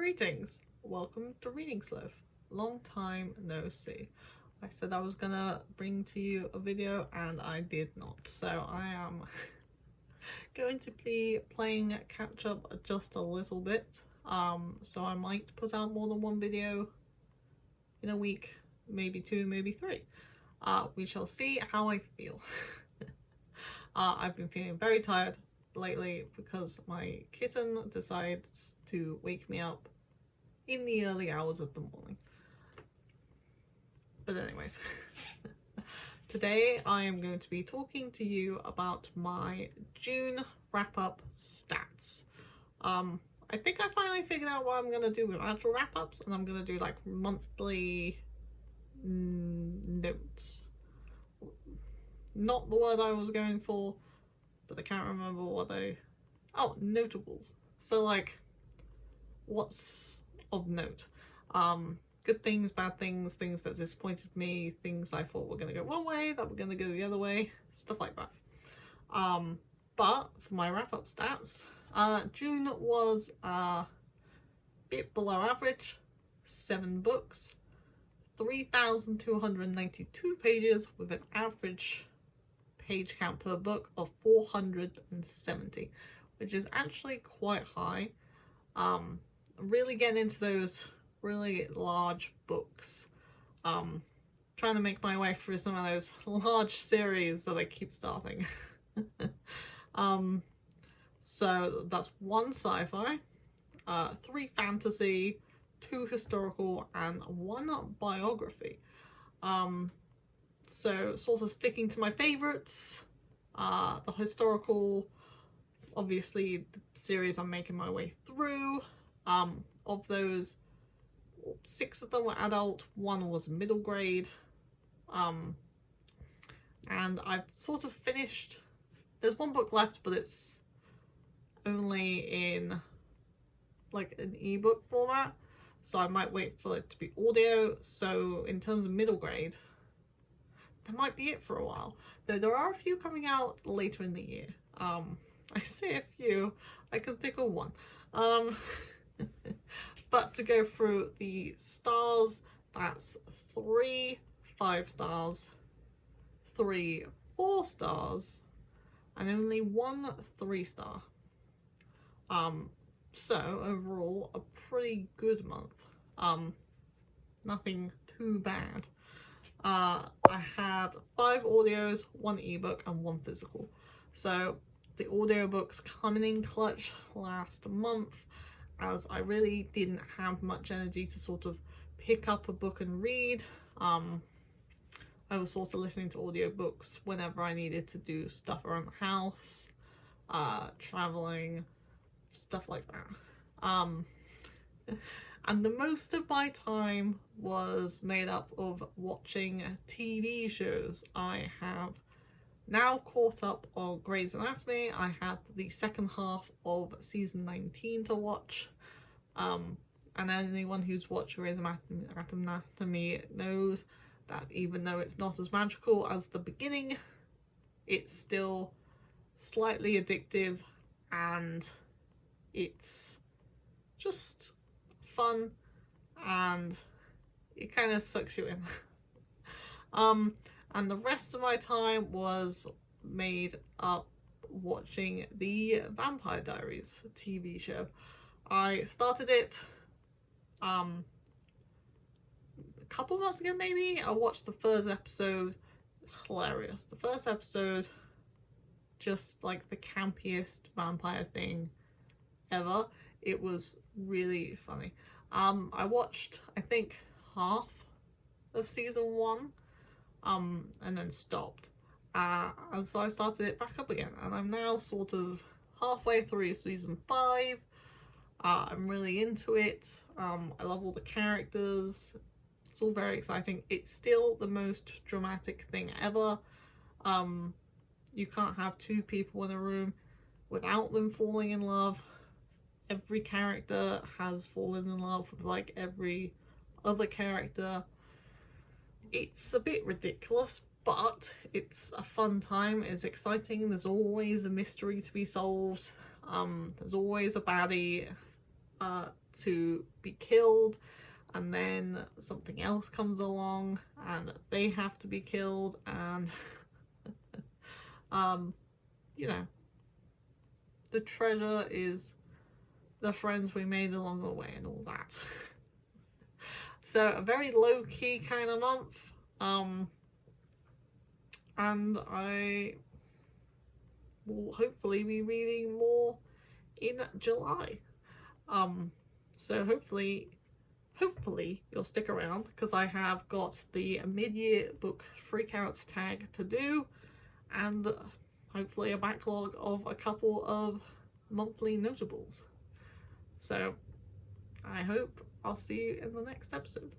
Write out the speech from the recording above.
Greetings, welcome to Reading Sloth. Long time no see. I said I was gonna bring to you a video and I did not, so I am going to be playing catch up just a little bit. So I might put out more than one video in a week, maybe two, maybe three. We shall see how I feel. I've been feeling very tired lately because my kitten decides to wake me up in the early hours of the morning. But anyways, today I am going to be talking to you about my June wrap-up stats. I think I finally figured out what I'm going to do with actual wrap-ups, and I'm going to do like monthly notes. Not the word I was going for, but I can't remember what they... Oh, notables. So like, what's of note? Good things, bad things, things that disappointed me, things I thought were going to go one way, that were going to go the other way, stuff like that. But for my wrap-up stats, June was a bit below average, 7 books, 3,292 pages with an average page count per book of 470, which is actually quite high. Really getting into those really large books. Trying to make my way through some of those large series that I keep starting. So that's 1 sci-fi, 3 fantasy, 2 historical, and 1 biography. So sort of sticking to my favourites. The historical, obviously the series I'm making my way through. Of those, 6 of them were adult, 1 was middle grade. And I've sort of finished, there's 1 book left, but it's only in like an ebook format, so I might wait for it to be audio. So in terms of middle grade, that might be it for a while, though there are a few coming out later in the year. I say a few, I can think of 1. But to go through the stars, that's 3 5 stars, 3 4 stars, and only 1 3 star. So overall, a pretty good month. Nothing too bad. I had 5 audios, 1 ebook, and 1 physical. So the audiobooks coming in clutch last month, as I really didn't have much energy to sort of pick up a book and read. I was sort of listening to audiobooks whenever I needed to do stuff around the house, traveling, stuff like that. And the most of my time was made up of watching TV shows. I have now caught up on Grey's Anatomy. I had the second half of season 19 to watch. And anyone who's watched Grey's Anatomy knows that even though it's not as magical as the beginning, it's still slightly addictive and it's just fun and it kind of sucks you in. And the rest of my time was made up watching the Vampire Diaries TV show. I started it a couple months ago maybe. I watched the first episode. Hilarious. The first episode, just like the campiest vampire thing ever. It was really funny. I watched, I think, half of season 1 and then stopped. And so I started it back up again, and I'm now sort of halfway through season 5. I'm really into it. I love all the characters. It's all very exciting. It's still the most dramatic thing ever. You can't have 2 people in a room without them falling in love. Every character has fallen in love with like every other character. It's a bit ridiculous, but it's a fun time. It's exciting. There's always a mystery to be solved. There's always a baddie. to be killed, and then something else comes along and they have to be killed, and you know, the treasure is the friends we made along the way and all that. So a very low-key kind of month, and I will hopefully be reading more in July. So hopefully you'll stick around, because I have got the mid-year book freakout tag to do, and hopefully a backlog of a couple of monthly notables. So I hope I'll see you in the next episode.